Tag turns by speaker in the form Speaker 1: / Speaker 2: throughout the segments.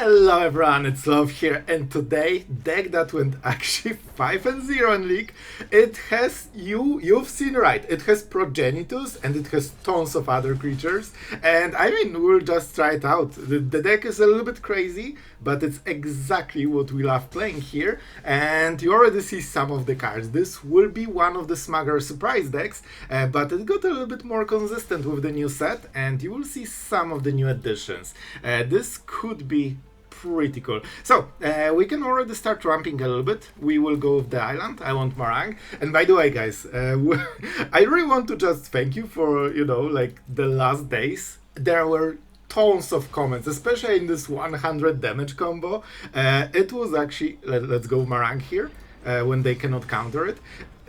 Speaker 1: Hello everyone, it's Sloth here, and today, deck that went actually 5-0 in League. It has, you've seen right, it has Progenitus and it has tons of other creatures, and I mean, we'll just try it out. The deck is a little bit crazy, but it's exactly what we love playing here, and you already see some of the cards. This will be one of the Smuggler surprise decks, but it got a little bit more consistent with the new set, and you will see some of the new additions. This could be pretty cool. So, we can already start ramping a little bit. We will go with the island. I want Marang. And by the way, guys, I really want to just thank you for, like the last days. There were tons of comments, especially in this 100 damage combo. It was actually, let's go Marang here, when they cannot counter it.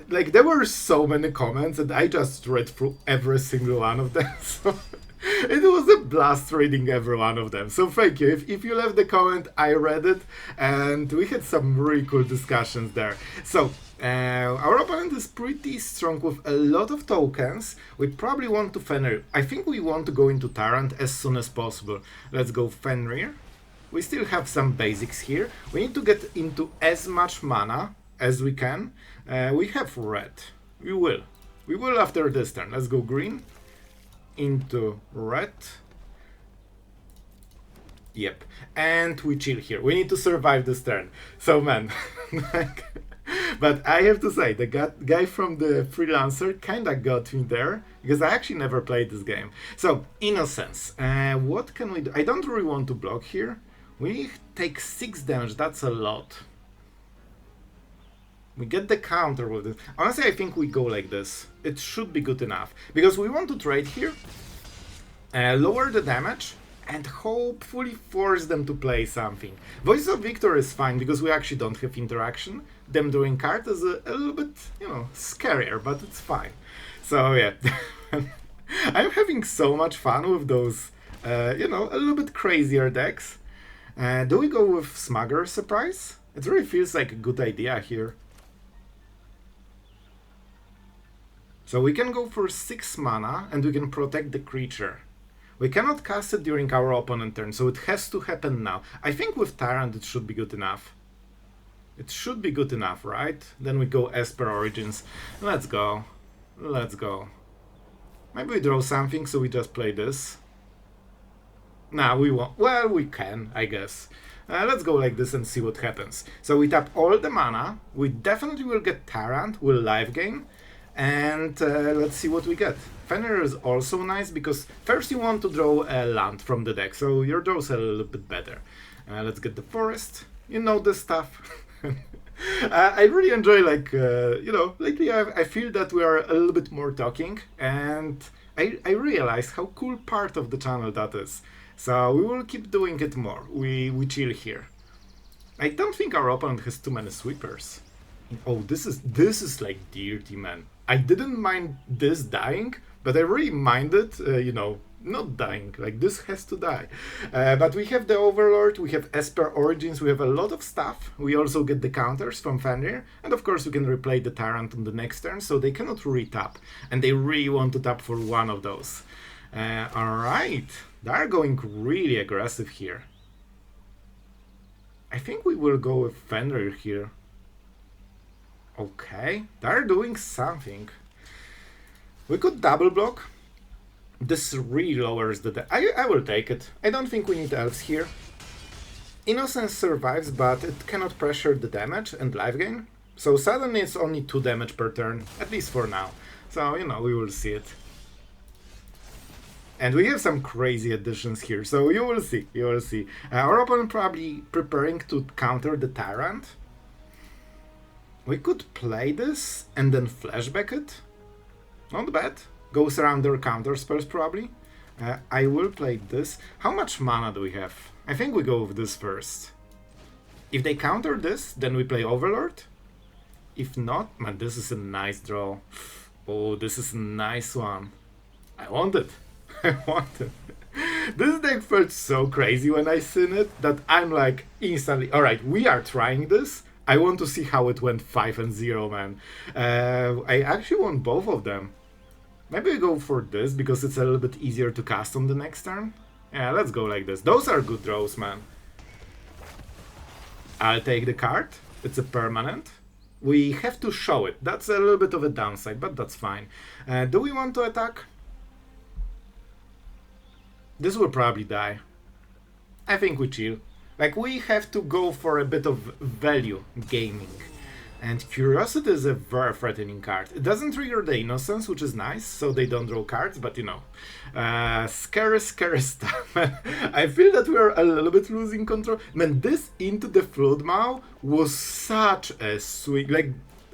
Speaker 1: Like, there were so many comments and I just read through every single one of them. So it was a blast reading every one of them. So thank you. If you left the comment, I read it and we had some really cool discussions there. So our opponent is pretty strong with a lot of tokens. We probably want to Fenrir. I think we want to go into Tyrant as soon as possible. Let's go Fenrir. We still have some basics here. We need to get into as much mana as we can. We have red. We will after this turn. Let's go green into red. Yep. And we chill here. We need to survive this turn. So man, but I have to say, the guy from the Freelancer kinda got me there, because I actually never played this game. So, Innocence. What can we do? I don't really want to block here. We take 6 damage, that's a lot. We get the counter with it. Honestly, I think we go like this. It should be good enough. Because we want to trade here, lower the damage, and hopefully force them to play something. Voice of Victor is fine, because we actually don't have interaction. Them drawing card is a little bit, scarier, but it's fine. So yeah, I'm having so much fun with those, a little bit crazier decks. Do we go with Smuggler Surprise? It really feels like a good idea here. So we can go for 6 mana and we can protect the creature. We cannot cast it during our opponent turn, so it has to happen now. I think with Tyrant it should be good enough. It should be good enough, right? Then we go Esper Origins. Let's go. Let's go. Maybe we draw something, so we just play this. Nah, we won't. Well, we can, I guess. Let's go like this and see what happens. So we tap all the mana. We definitely will get Tyrant, we'll live gain. And let's see what we get. Fenrir is also nice, because first you want to draw a land from the deck, so your draws are a little bit better. Let's get the forest. You know this stuff. I really enjoy, lately I feel that we are a little bit more talking, and I realize how cool part of the channel that is. So we will keep doing it more. We chill here. I don't think our opponent has too many sweepers. Oh, this is like dirty, man. I didn't mind this dying, but I really minded, not dying. Like, this has to die. But we have the Overlord, we have Esper Origins, we have a lot of stuff. We also get the counters from Fenrir, and of course we can replay the Tyrant on the next turn, so they cannot re-tap. And they really want to tap for one of those. Alright, they're going really aggressive here. I think we will go with Fenrir here. Okay, they're doing something. We could double block. This really lowers the I will take it. I don't think we need elves here. Innocence survives, but it cannot pressure the damage and life gain. So suddenly it's only 2 damage per turn, at least for now. So, we will see it. And we have some crazy additions here, so you will see, our opponent probably preparing to counter the Tyrant. We could play this and then flashback it. Not bad. Goes around their counter spells probably. I will play this. How much mana do we have? I think we go with this first. If they counter this, then we play Overlord. If not, man, this is a nice draw. Oh, this is a nice one. I want it. I want it. This deck felt so crazy when I seen it that I'm like instantly, alright, we are trying this. I want to see how it went 5-0, man. I actually want both of them. Maybe I go for this because it's a little bit easier to cast on the next turn. Yeah, let's go like this. Those are good draws, man. I'll take the card. It's a permanent. We have to show it. That's a little bit of a downside, but that's fine. Do we want to attack? This will probably die. I think we chill. Like, we have to go for a bit of value gaming. And Curiosity is a very threatening card. It doesn't trigger the Innocence, which is nice, so they don't draw cards, but you know. Scary stuff. I feel that we're a little bit losing control. Man, this into the Floodmaw was such a swing. Like,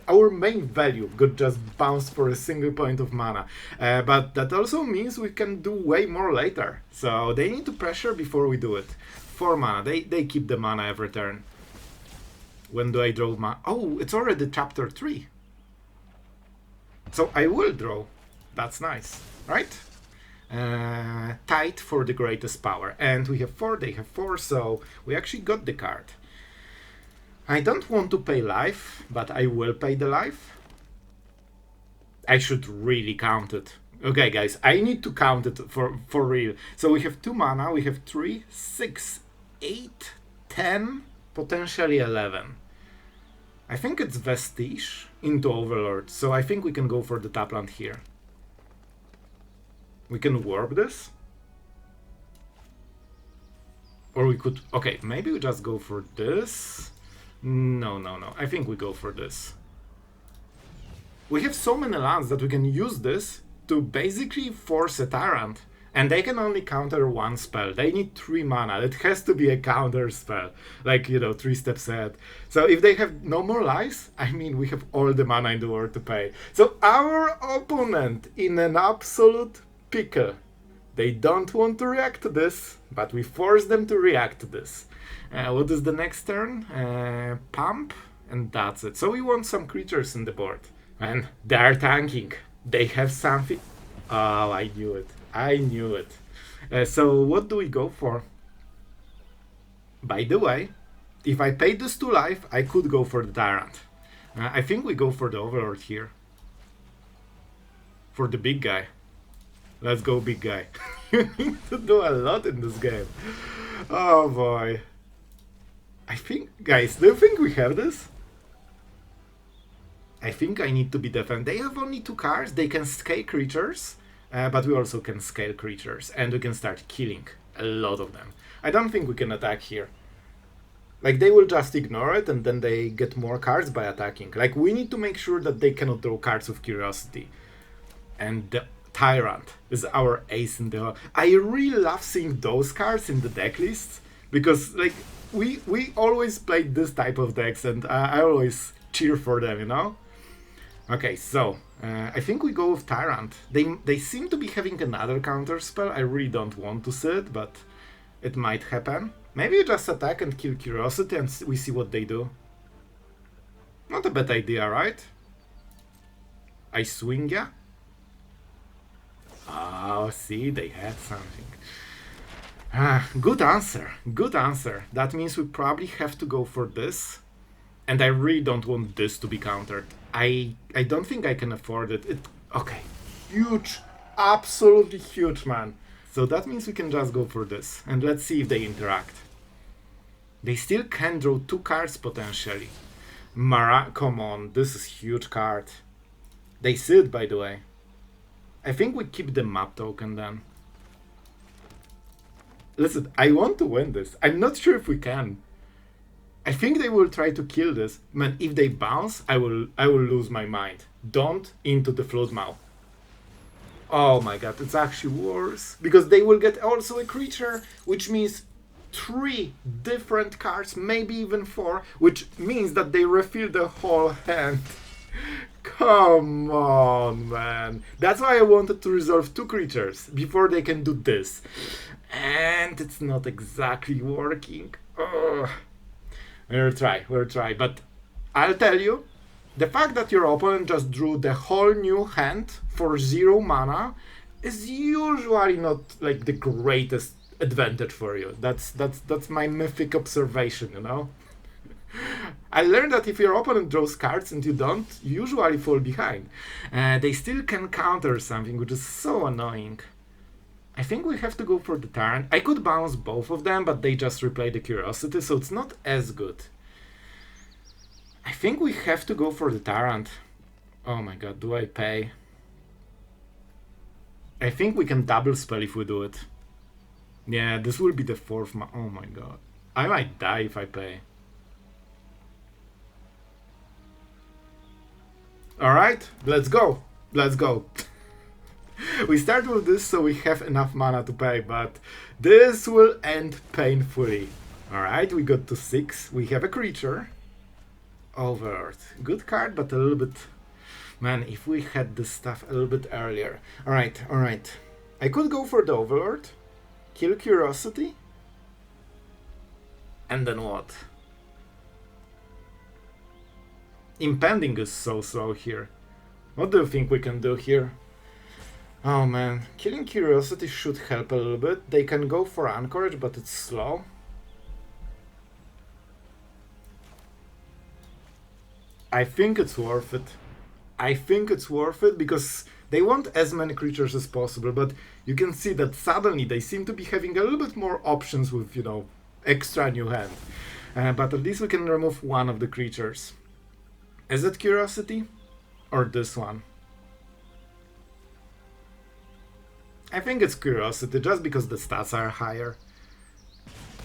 Speaker 1: our main value got just bounced for a single point of mana. But that also means we can do way more later. So they need to pressure before we do it. 4 mana. They keep the mana every turn. When do I draw mana? Oh, it's already chapter 3. So I will draw. That's nice, right? Tight for the greatest power. And we have 4, they have 4, so we actually got the card. I don't want to pay life, but I will pay the life. I should really count it. Okay, guys, I need to count it for real. So we have 2 mana, we have 3, 6, 8, 10, potentially 11. I think it's Vestige into Overlord, so I think we can go for the tap land here. We can warp this. Or we could... Okay, maybe we just go for this. No. I think we go for this. We have so many lands that we can use this to basically force a Tyrant. And they can only counter 1 spell. They need 3 mana. It has to be a counter spell. Like, you know, 3 steps ahead. So if they have no more lives, I mean, we have all the mana in the world to pay. So our opponent in an absolute pickle. They don't want to react to this, but we force them to react to this. What is the next turn? Pump, and that's it. So we want some creatures in the board. And they're tanking. They have something. Oh, I knew it. I knew it. So what do we go for? By the way, if I paid this to life, I could go for the Tyrant. I think we go for the Overlord here. For the big guy. Let's go, big guy. You need to do a lot in this game. Oh boy. I think, guys, do you think we have this? I think I need to be defended. They have only 2 cards. They can scale creatures. But we also can scale creatures, and we can start killing a lot of them. I don't think we can attack here. Like, they will just ignore it, and then they get more cards by attacking. Like, we need to make sure that they cannot draw cards of Curiosity. And the Tyrant is our ace in the hole. I really love seeing those cards in the deck lists, because, like, we always played this type of decks, and I always cheer for them, you know? Okay, so... I think we go with Tyrant. They seem to be having another counter spell. I really don't want to see it, but it might happen. Maybe you just attack and kill Curiosity and we see what they do. Not a bad idea, right? I swing ya? Oh, see, they had something. Good answer, good answer. That means we probably have to go for this. And I really don't want this to be countered. I don't think I can afford it. Okay, huge, absolutely huge, man. So that means we can just go for this. And let's see if they interact. They still can draw 2 cards potentially. Marang, come on, this is huge card. They see it, by the way. I think we keep the map token then. Listen, I want to win this. I'm not sure if we can. I think they will try to kill this. Man, if they bounce, I will lose my mind. Don't into the Floodmaw. Oh my god, it's actually worse. Because they will get also a creature, which means 3 different cards, maybe even 4, which means that they refill the whole hand. Come on, man. That's why I wanted to resolve 2 creatures before they can do this. And it's not exactly working. Ugh. We'll try, but I'll tell you, the fact that your opponent just drew the whole new hand for 0 mana is usually not like the greatest advantage for you. That's my mythic observation, you know? I learned that if your opponent draws cards and you don't, you usually fall behind. They still can counter something, which is so annoying. I think we have to go for the Tyrant. I could bounce both of them, but they just replay the Curiosity, so it's not as good. I think we have to go for the Tyrant. Oh my god, do I pay? I think we can double spell if we do it. Yeah, this will be the fourth oh my god. I might die if I pay. Alright, let's go. Let's go. We start with this so we have enough mana to pay, but this will end painfully. Alright, we got to 6. We have a creature. Overlord. Good card, but a little bit... Man, if we had this stuff a little bit earlier. Alright, alright. I could go for the Overlord. Kill Curiosity. And then what? Impending is so slow here. What do you think we can do here? Oh man, killing Curiosity should help a little bit. They can go for Anchorage, but it's slow. I think it's worth it. I think it's worth it because they want as many creatures as possible, but you can see that suddenly they seem to be having a little bit more options with, you know, extra new hand. But at least we can remove one of the creatures. Is it Curiosity? Or this one? I think it's Curiosity, just because the stats are higher.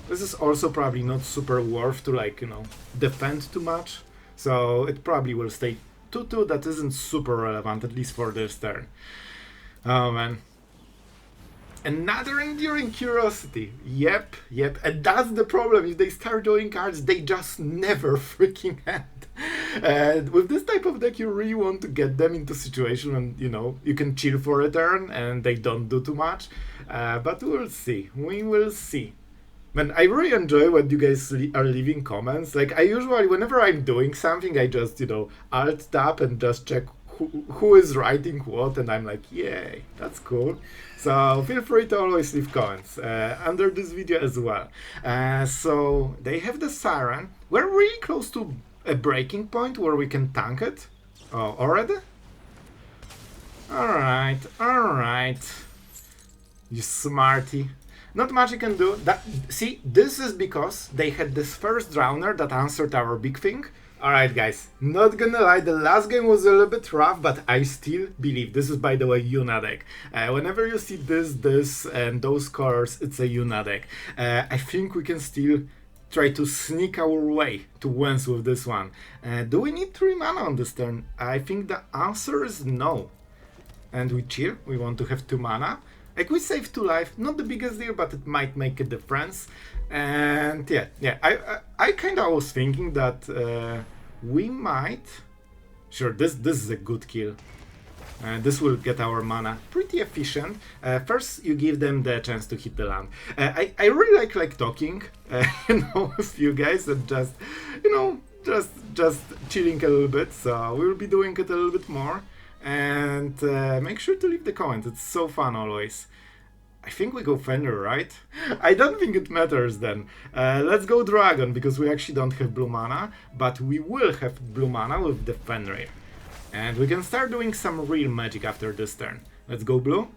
Speaker 1: This is also probably not super worth to, like, you know, defend too much. So it probably will stay 2-2. That isn't super relevant, at least for this turn. Oh man. Another Enduring Curiosity. Yep. And that's the problem. If they start drawing cards, they just never freaking end. And with this type of deck, you really want to get them into a situation when, you know, you can chill for a turn and they don't do too much. But we'll see. We will see. Man, I really enjoy when you guys are leaving comments. Like, I usually, whenever I'm doing something, I just, you know, alt tab and just check who is writing what, and I'm like, yay, that's cool. So feel free to always leave comments under this video as well. So they have the Siren. We're really close to a breaking point where we can tank it. Oh, already? Alright. You smarty. Not much you can do. See, this is because they had this first Drowner that answered our big thing. Alright guys, not gonna lie, the last game was a little bit rough, but I still believe, this is by the way Yuna deck. Whenever you see this and those colors, it's a Yuna deck. I think we can still try to sneak our way to wins with this one. Do we need 3 mana on this turn? I think the answer is no. And we chill, we want to have 2 mana. Like, we save 2 life, not the biggest deal, but it might make a difference. And yeah, I kind of was thinking that we might... Sure, this is a good kill. This will get our mana pretty efficient. First, you give them the chance to hit the land. I really like talking, you know, with you guys and just, you know, just chilling a little bit. So we'll be doing it a little bit more. And make sure to leave the comment. It's so fun always. I think we go Fenrir, right? I don't think it matters then. Let's go Dragon, because we actually don't have blue mana, but we will have blue mana with the Fenrir. And we can start doing some real magic after this turn. Let's go blue.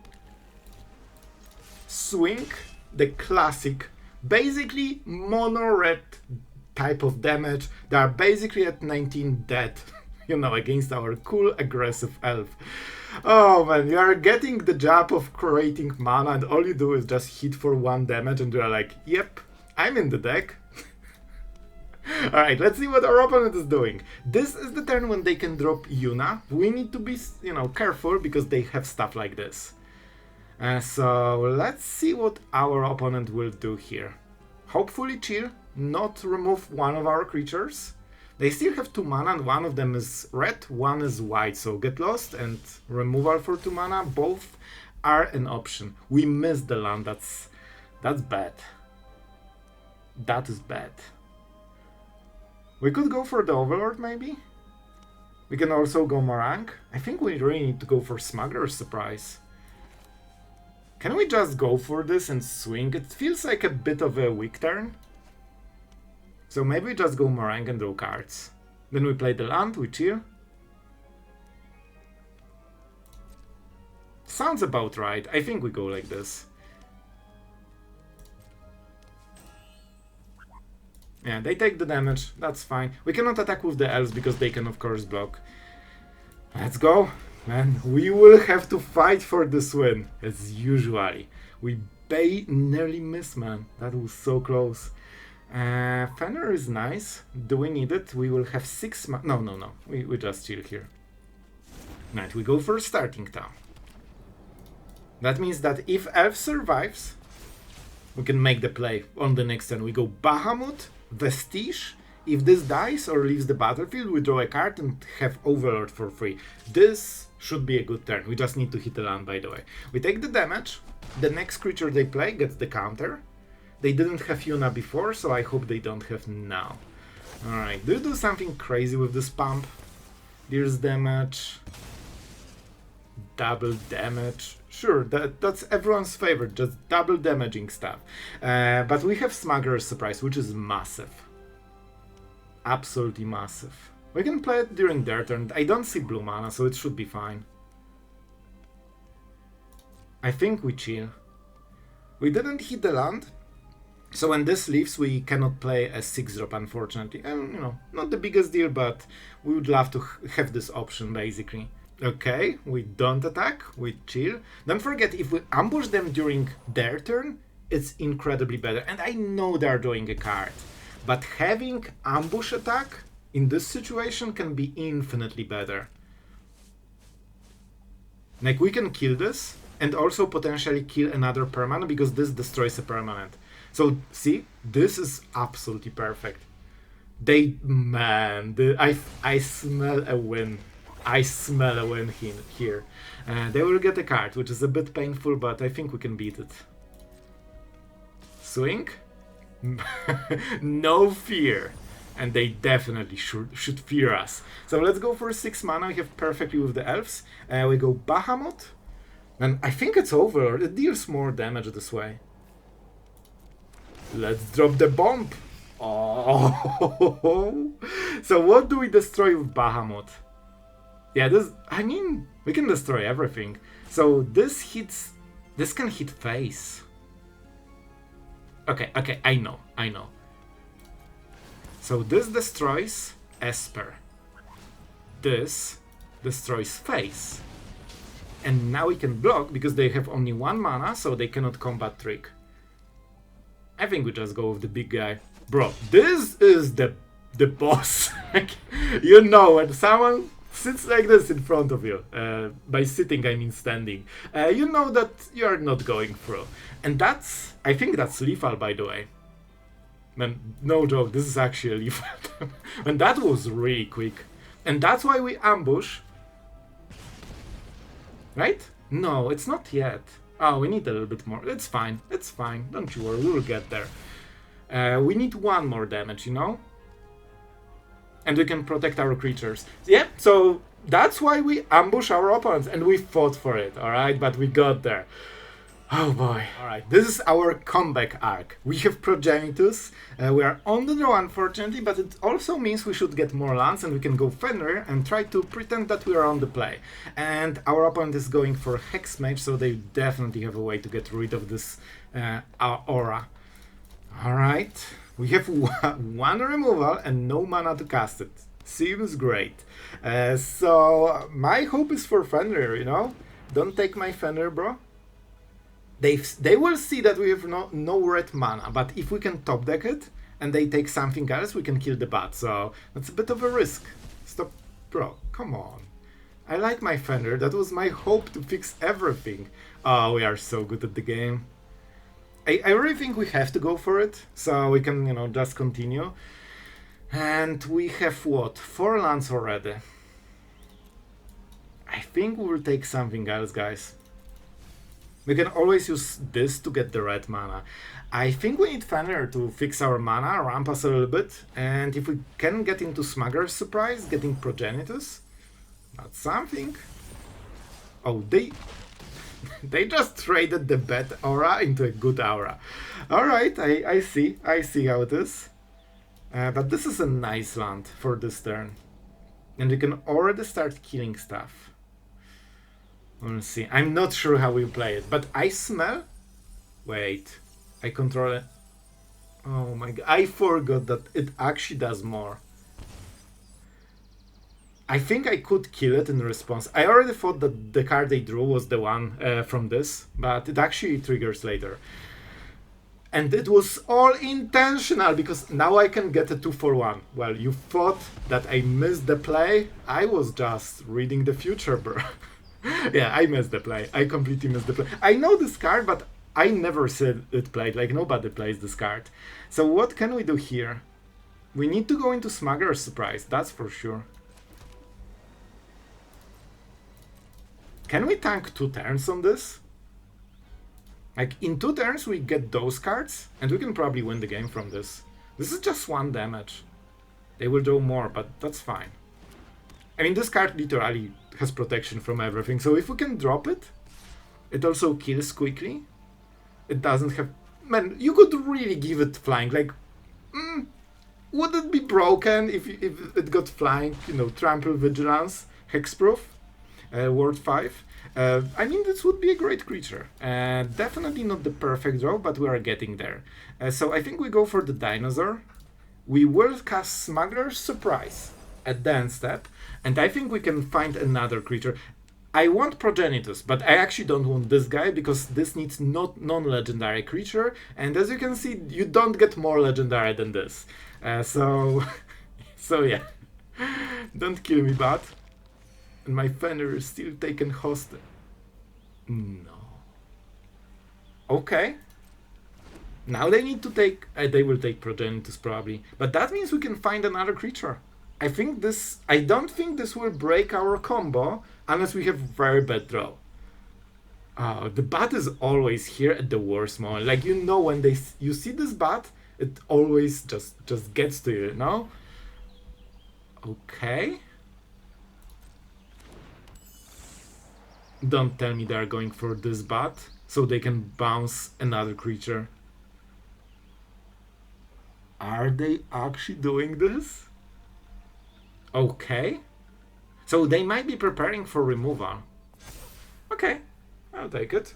Speaker 1: Swing, the classic, basically mono-red type of damage. They are basically at 19 dead, you know, against our cool, aggressive elf. Oh man, you are getting the job of creating mana and all you do is just hit for 1 damage and you are like, yep, I'm in the deck. Alright, let's see what our opponent is doing. This is the turn when they can drop Yuna. We need to be, you know, careful because they have stuff like this. So let's see what our opponent will do here. Hopefully chill, not remove one of our creatures. They still have 2 mana and one of them is red, one is white, so get lost and removal for 2 mana, both are an option. We missed the land, that's bad. That is bad. We could go for the Overlord maybe? We can also go Marang. I think we really need to go for Smuggler's Surprise. Can we just go for this and swing? It feels like a bit of a weak turn. So maybe we just go Marang and draw cards. Then we play the land, we chill. Sounds about right. I think we go like this. Yeah, they take the damage. That's fine. We cannot attack with the elves because they can, of course, block. Let's go, man. We will have to fight for this win, as usually. We nearly miss, man. That was so close. Fenrir is nice. Do we need it? We will have 6 No. We just chill here. Right, we go for starting town. That means that if Elf survives, we can make the play on the next turn. We go Bahamut, Vestige. If this dies or leaves the battlefield, we draw a card and have Overlord for free. This should be a good turn. We just need to hit the land, by the way. We take the damage. The next creature they play gets the counter. They didn't have Yuna before, so I hope they don't have now. Alright, do you do something crazy with this pump? There's damage. Double damage. Sure, that's everyone's favorite, just double damaging stuff. But we have Smuggler's Surprise, which is massive. Absolutely massive. We can play it during their turn. I don't see blue mana, so it should be fine. I think we chill. We didn't hit the land, so when this leaves, we cannot play a 6-drop, unfortunately. And, you know, not the biggest deal, but we would love to have this option, basically. Okay, we don't attack, we chill. Don't forget, if we ambush them during their turn, it's incredibly better. And I know they're drawing a card, but having ambush attack in this situation can be infinitely better. Like, we can kill this, and also potentially kill another permanent, because this destroys a permanent. So, see, this is absolutely perfect. I smell a win. I smell a win here. They will get a card, which is a bit painful, but I think we can beat it. Swing? No fear. And they definitely should fear us. So let's go for 6 mana. We have perfectly with the elves. We go Bahamut. And I think it's over. It deals more damage this way. Let's drop the bomb. Oh. So what do we destroy with Bahamut? Yeah, I mean, we can destroy everything. So this can hit face. Okay, I know. So this destroys Esper. This destroys face. And now we can block because they have only 1 mana, so they cannot combat trick. I think we just go with the big guy. Bro, this is the boss. You know, when someone sits like this in front of you, by sitting I mean standing, you know that you're not going through. And I think that's lethal, by the way. Man, no joke, this is actually lethal. And that was really quick. And that's why we ambush. Right? No, it's not yet. Oh, we need a little bit more. It's fine, don't you worry, we will get there. We need 1 more damage, you know? And we can protect our creatures. Yeah, so that's why we ambush our opponents, and we fought for it, alright? But we got there. Oh boy. Alright, this is our comeback arc. We have Progenitus, we are on the draw unfortunately, but it also means we should get more lands and we can go Fenrir and try to pretend that we are on the play. And our opponent is going for Hedge Maze, so they definitely have a way to get rid of this aura. Alright, we have 1 removal and no mana to cast it. Seems great. So my hope is for Fenrir, you know? Don't take my Fenrir, bro. They will see that we have no red mana, but if we can top deck it and they take something else, we can kill the bat. So that's a bit of a risk. Stop, bro, come on. I like my Fenrir. That was my hope to fix everything. Oh, we are so good at the game. I really think we have to go for it, so we can, you know, just continue. And we have what? 4 lands already. I think we will take something else, guys. We can always use this to get the red mana. I think we need Fenrir to fix our mana, ramp us a little bit, and if we can get into Smuggler's Surprise, getting Progenitus, that's something. Oh, they just traded the bad aura into a good aura. Alright, I see how it is. But this is a nice land for this turn. And we can already start killing stuff. We'll see. I'm not sure how we play it, but I smell... Wait, I control it. Oh my god, I forgot that it actually does more. I think I could kill it in response. I already thought that the card they drew was the one from this, but it actually triggers later. And it was all intentional, because now I can get a 2-for-1. Well, you thought that I missed the play? I was just reading the future, bro. Yeah, I missed the play. I completely missed the play. I know this card, but I never said it played. Like, nobody plays this card. So what can we do here? We need to go into Smuggler's Surprise, that's for sure. Can we tank 2 turns on this? Like, in 2 turns we get those cards, and we can probably win the game from this. This is just 1 damage. They will draw more, but that's fine. I mean, this card literally has protection from everything, so if we can drop it, it also kills quickly. It doesn't have... Man, you could really give it flying, like... would it be broken if it got flying, you know, Trample Vigilance, Hexproof, Ward 5? I mean, this would be a great creature. Definitely not the perfect draw, but we are getting there. So I think we go for the Dinosaur. We will cast Smuggler's Surprise at the end step, and I think we can find another creature. I want Progenitus, but I actually don't want this guy, because this needs non-legendary creature, and as you can see, you don't get more legendary than this. So yeah. Don't kill me, bud. And my Fenrir is still taken hostage. No. Okay. Now they need to take... they will take Progenitus probably. But that means we can find another creature. I don't think this will break our combo unless we have very bad draw. The bat is always here at the worst moment. Like, you know, when you see this bat, it always just gets to you, no? Okay. Don't tell me they're going for this bat so they can bounce another creature. Are they actually doing this? Okay. So they might be preparing for removal. Okay, I'll take it.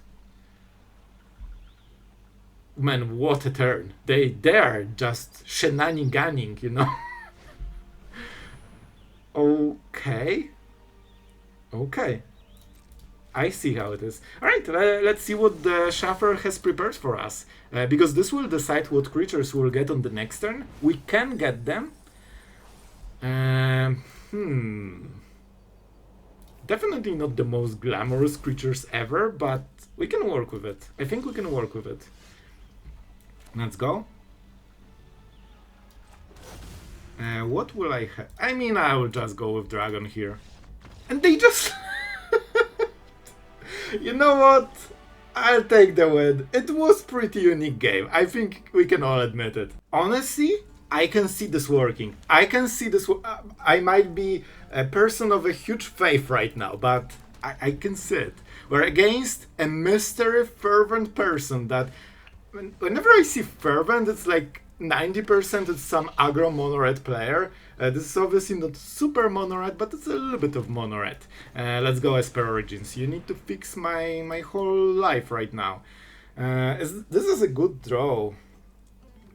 Speaker 1: Man, what a turn. They are just shenaniganing, you know? Okay. Okay. I see how it is. Alright, let's see what the Schaffer has prepared for us. Because this will decide what creatures we'll get on the next turn. We can get them. Definitely not the most glamorous creatures ever, but we can work with it. I think we can work with it. Let's go. What will I have? I mean, I will just go with Dragon here. And they just... You know what? I'll take the win. It was pretty unique game. I think we can all admit it. Honestly, I can see this working. I can see this... I might be a person of a huge faith right now, but I can see it. We're against a mystery fervent person that... Whenever I see fervent, it's like 90% it's some aggro mono-red player. This is obviously not super mono-red, but it's a little bit of mono-red. Let's go Esper Origins. You need to fix my whole life right now. This is a good draw.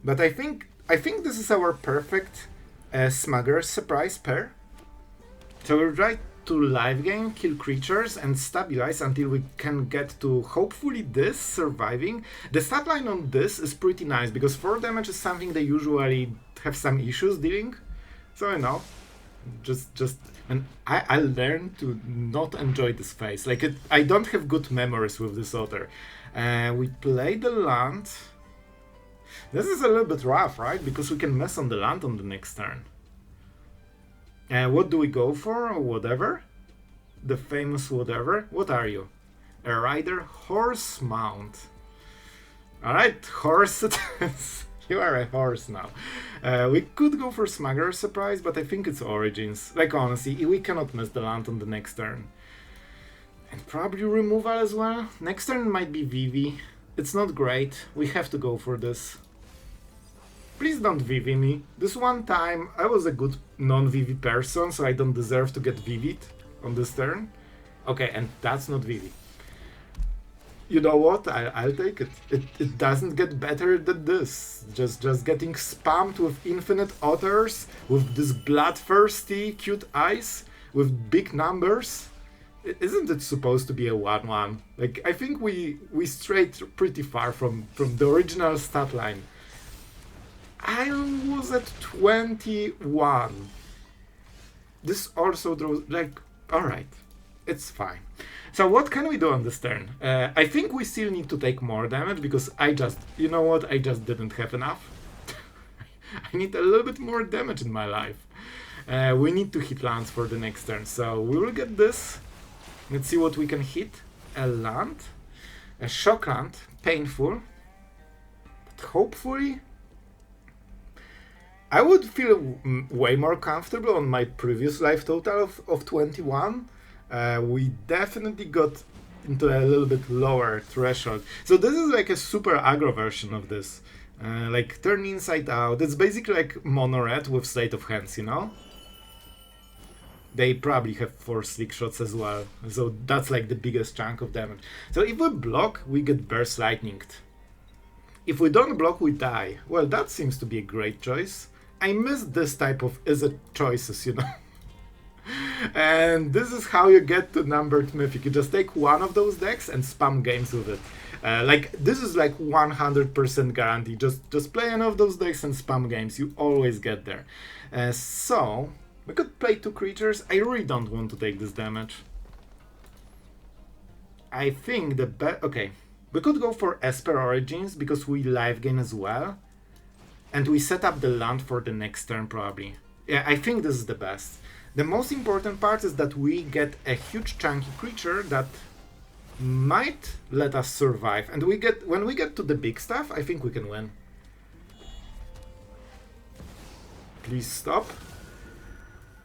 Speaker 1: But I think this is our perfect Smuggler's Surprise pair. So we'll try to live gain, kill creatures, and stabilize until we can get to, hopefully, this surviving. The stat line on this is pretty nice, because 4 damage is something they usually have some issues dealing. So, you know, and I learned to not enjoy this phase. Like, I don't have good memories with this author. We play the land. This is a little bit rough, right? Because we can mess on the land on the next turn. What do we go for, or whatever? The famous whatever. What are you? A rider? Horse mount. Alright, horse it is. You are a horse now. We could go for Smuggler's Surprise, but I think it's Origins. Like, honestly, we cannot miss the land on the next turn. And probably removal as well. Next turn might be Vivi. It's not great. We have to go for this. Please don't Vivi me. This one time I was a good non-Vivi person, so I don't deserve to get Vivid on this turn. Okay, and that's not Vivi. You know what? I'll take it. It doesn't get better than this. Just getting spammed with infinite otters, with this bloodthirsty cute eyes, with big numbers. Isn't it supposed to be a 1-1? Like, I think we strayed pretty far from the original stat line. I was at 21. This also draws, like, alright, it's fine. So what can we do on this turn? I think we still need to take more damage because you know what, I just didn't have enough. I need a little bit more damage in my life. We need to hit lands for the next turn, so we will get this. Let's see what we can hit. A land, a shock land, painful, but hopefully I would feel way more comfortable on my previous life total of 21. We definitely got into a little bit lower threshold. So this is like a super aggro version of this. Like turn inside out. It's basically like mono red with sleight of hands, you know? They probably have 4 slick shots as well. So that's like the biggest chunk of damage. So if we block, we get burst lightninged. If we don't block, we die. Well, that seems to be a great choice. I miss this type of choices, you know? And this is how you get to numbered mythic. You just take one of those decks and spam games with it. Like, this is like 100% guarantee. Just play one of those decks and spam games. You always get there. So, we could play 2 creatures. I really don't want to take this damage. I think the best... Okay, we could go for Esper Origins because we live gain as well. And we set up the land for the next turn probably. Yeah, I think this is the best. The most important part is that we get a huge chunky creature that might let us survive. And when we get to the big stuff, I think we can win. Please stop.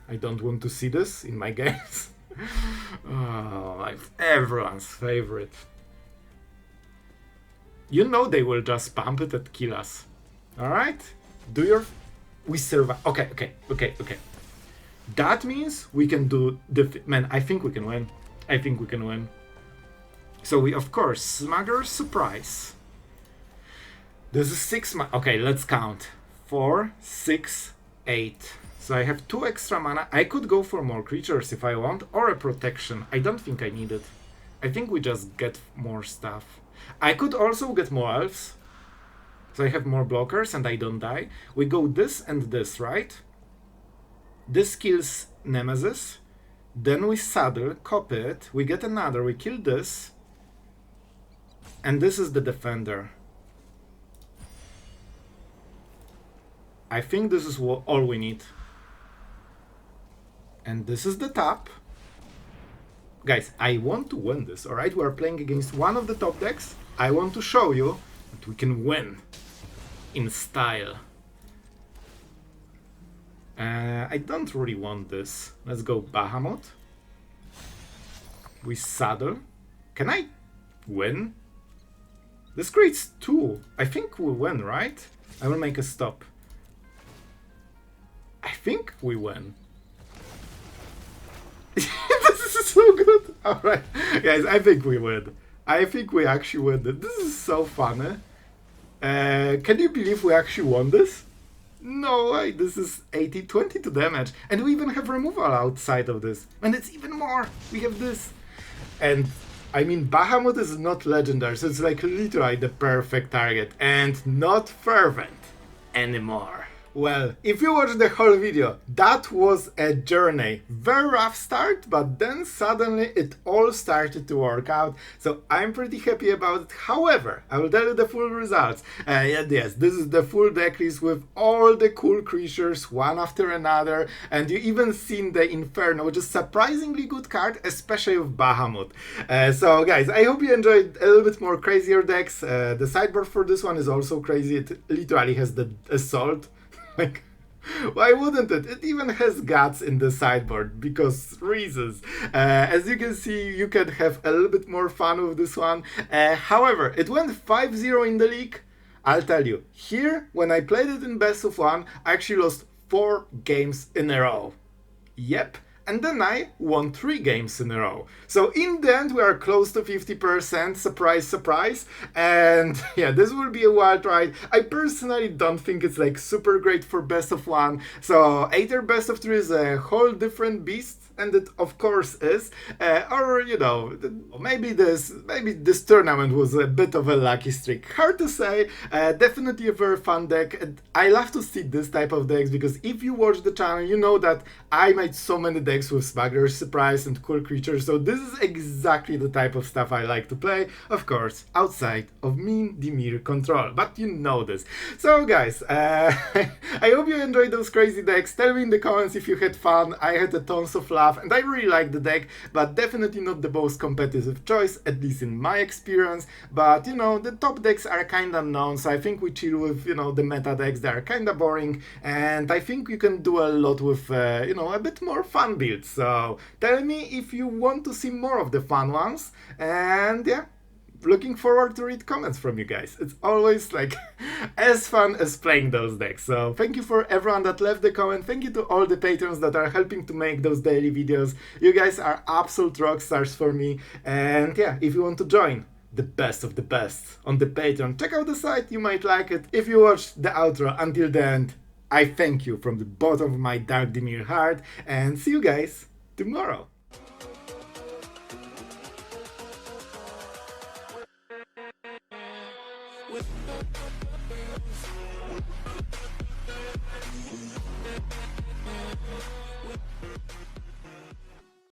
Speaker 1: I don't want to see this in my games. Oh, like everyone's favorite. You know they will just pump it and kill us. Alright? We survive. Okay. That means we can do man, I think we can win. So we, of course, Smuggler Surprise. This is 6 mana. Okay, let's count. 4, 6, 8. So I have 2 extra mana. I could go for more creatures if I want, or a protection. I don't think I need it. I think we just get more stuff. I could also get more elves. So I have more blockers and I don't die. We go this and this, right? This kills Nemesis. Then we saddle, copy it. We get another. We kill this. And this is the defender. I think this is all we need. And this is the top. Guys, I want to win this, alright? We are playing against one of the top decks. I want to show you that we can win in style. I don't really want this. Let's go Bahamut. We saddle. Can I win? This creates 2. I think we win, right? I will make a stop. I think we win. This is so good. Alright. Guys, I think we win. I think we actually win. This is so funny. Can you believe we actually won this? No way, this is 80-22 damage. And we even have removal outside of this. And it's even more. We have this. And I mean, Bahamut is not legendary, so it's like literally the perfect target. And not fervent anymore. Well, if you watched the whole video, that was a journey. Very rough start, but then suddenly it all started to work out. So I'm pretty happy about it. However, I will tell you the full results. Yes, this is the full deck list with all the cool creatures, one after another. And you even seen the Inferno, which is surprisingly good card, especially with Bahamut. So guys, I hope you enjoyed a little bit more crazier decks. The sideboard for this one is also crazy. It literally has the Assault. Like, why wouldn't it? It even has guts in the sideboard, because reasons. As you can see, you can have a little bit more fun with this one. However, it went 5-0 in the league. I'll tell you, here, when I played it in best of 1, I actually lost 4 games in a row. Yep, and then I won 3 games in a row. So in the end we are close to 50%, surprise surprise, and yeah, this will be a wild ride. I personally don't think it's like super great for best of 1, so either best of 3 is a whole different beast, and it of course is, or you know, maybe this tournament was a bit of a lucky streak. Hard to say. Definitely a very fun deck. And I love to see this type of decks because if you watch the channel, you know that I made so many decks with Smuggler, Surprise, and cool creatures. So this is exactly the type of stuff I like to play. Of course, outside of mean Dimir control, but you know this. So guys, I hope you enjoyed those crazy decks. Tell me in the comments if you had fun. I had a tons of fun. And I really like the deck, but definitely not the most competitive choice, at least in my experience. But you know, the top decks are kinda known, so I think we chill with, you know, the meta decks. They are kinda boring, and I think you can do a lot with, you know, a bit more fun builds. So tell me if you want to see more of the fun ones, and yeah, looking forward to read comments from you guys. It's always like as fun as playing those decks. So thank you for everyone that left the comment. Thank you to all the patrons that are helping to make those daily videos. You guys are absolute rock stars for me. And yeah, if you want to join the best of the best on the Patreon, check out the site, you might like it. If you watched the outro until the end, I thank you from the bottom of my Dark Dimir heart, and see you guys tomorrow.